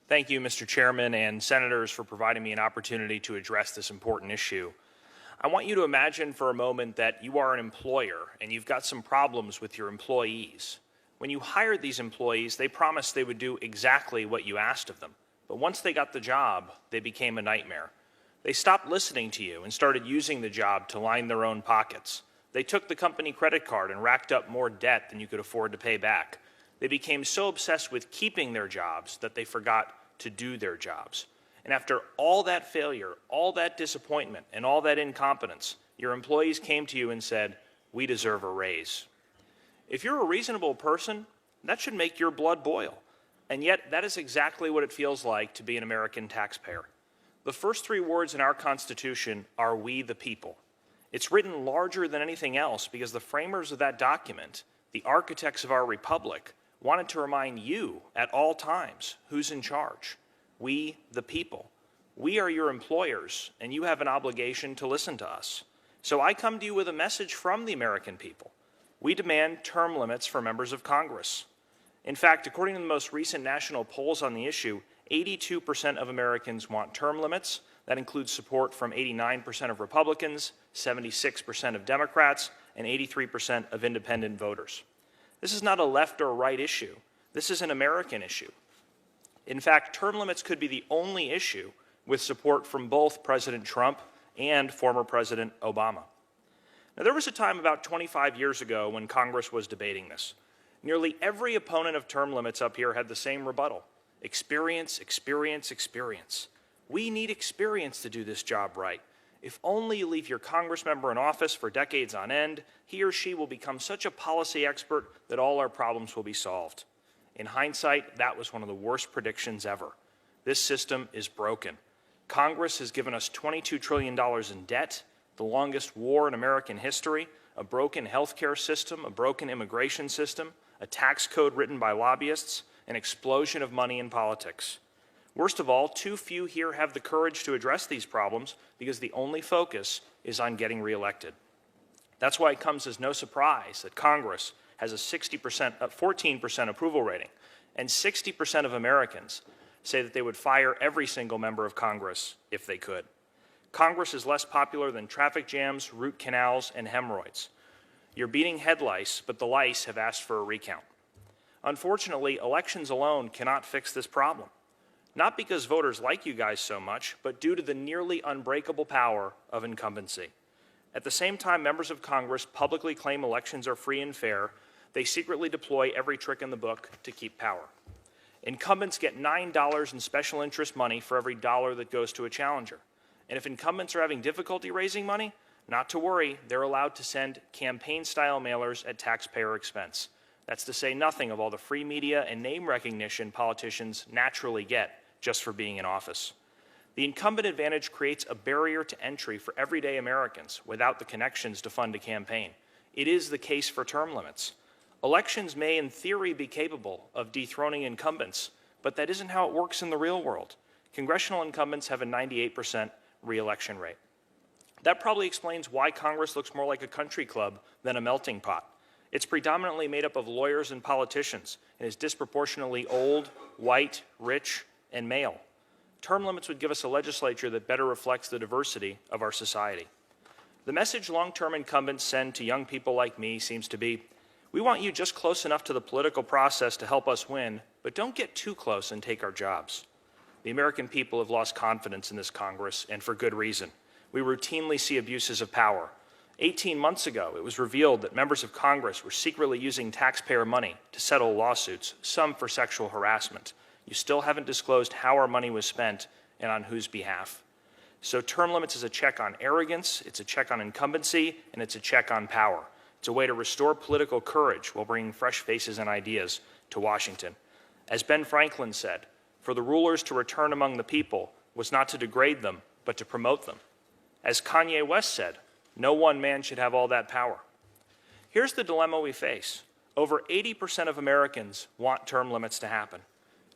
Thank you, Mr. Chairman and Senators, for providing me an opportunity to address this important issue. I want you to imagine for a moment that you are an employer and you've got some problems with your employees. When you hired these employees, they promised they would do exactly what you asked of them. But once they got the job, they became a nightmare. They stopped listening to you and started using the job to line their own pockets. They took the company credit card and racked up more debt than you could afford to pay back. They became so obsessed with keeping their jobs that they forgot to do their jobs. And after all that failure, all that disappointment, and all that incompetence, your employees came to you and said, "We deserve a raise." If you're a reasonable person, that should make your blood boil. And yet, that is exactly what it feels like to be an American taxpayer. The first three words in our Constitution are "we the people." It's written larger than anything else because the framers of that document, the architects of our republic, wanted to remind you at all times who's in charge. We the people. We are your employers, and you have an obligation to listen to us. So I come to you with a message from the American people. We demand term limits for members of Congress. In fact, according to the most recent national polls on the issue, 82% of Americans want term limits. That includes support from 89% of Republicans, 76% of Democrats, and 83% of independent voters. This is not a left or right issue. This is an American issue. In fact, term limits could be the only issue with support from both President Trump and former President Obama. Now, there was a time about 25 years ago when Congress was debating this. Nearly every opponent of term limits up here had the same rebuttal: experience, experience, experience. We need experience to do this job right. If only you leave your Congress member in office for decades on end, he or she will become such a policy expert that all our problems will be solved. In hindsight, that was one of the worst predictions ever. This system is broken. Congress has given us $22 trillion in debt, the longest war in American history, a broken healthcare system, a broken immigration system, a tax code written by lobbyists, an explosion of money in politics. Worst of all, too few here have the courage to address these problems because the only focus is on getting reelected. That's why it comes as no surprise that Congress has a 14% approval rating, and 60% of Americans say that they would fire every single member of Congress if they could. Congress is less popular than traffic jams, root canals, and hemorrhoids. You're beating head lice, but the lice have asked for a recount. Unfortunately, elections alone cannot fix this problem. Not because voters like you guys so much, but due to the nearly unbreakable power of incumbency. At the same time members of Congress publicly claim elections are free and fair, they secretly deploy every trick in the book to keep power. Incumbents get $9 in special interest money for every dollar that goes to a challenger. And if incumbents are having difficulty raising money, not to worry, they're allowed to send campaign-style mailers at taxpayer expense. That's to say nothing of all the free media and name recognition politicians naturally get just for being in office. The incumbent advantage creates a barrier to entry for everyday Americans without the connections to fund a campaign. It is the case for term limits. Elections may in theory be capable of dethroning incumbents, but that isn't how it works in the real world. Congressional incumbents have a 98% re-election rate. That probably explains why Congress looks more like a country club than a melting pot. It's predominantly made up of lawyers and politicians and is disproportionately old, white, rich, and male. Term limits would give us a legislature that better reflects the diversity of our society. The message long-term incumbents send to young people like me seems to be, we want you just close enough to the political process to help us win, but don't get too close and take our jobs. The American people have lost confidence in this Congress, and for good reason. We routinely see abuses of power. 18 months ago, it was revealed that members of Congress were secretly using taxpayer money to settle lawsuits, some for sexual harassment. You still haven't disclosed how our money was spent and on whose behalf. So term limits is a check on arrogance, it's a check on incumbency, and it's a check on power. It's a way to restore political courage while bringing fresh faces and ideas to Washington. As Ben Franklin said, for the rulers to return among the people was not to degrade them, but to promote them. As Kanye West said, no one man should have all that power. Here's the dilemma we face. Over 80% of Americans want term limits to happen.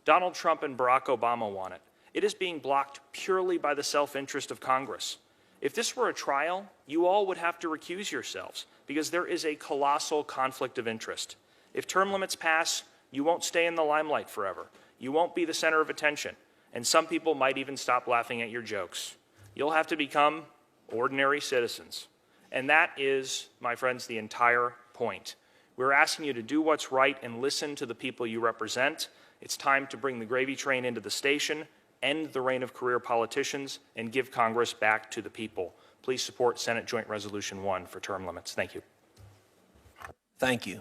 Donald Trump and Barack Obama want it. It is being blocked purely by the self-interest of Congress. If this were a trial, you all would have to recuse yourselves because there is a colossal conflict of interest. If term limits pass, you won't stay in the limelight forever. You won't be the center of attention, and some people might even stop laughing at your jokes. You'll have to become ordinary citizens. And that is, my friends, the entire point. We're asking you to do what's right and listen to the people you represent. It's time to bring the gravy train into the station, end the reign of career politicians, and give Congress back to the people. Please support Senate Joint Resolution 1 for term limits. Thank you. Thank you.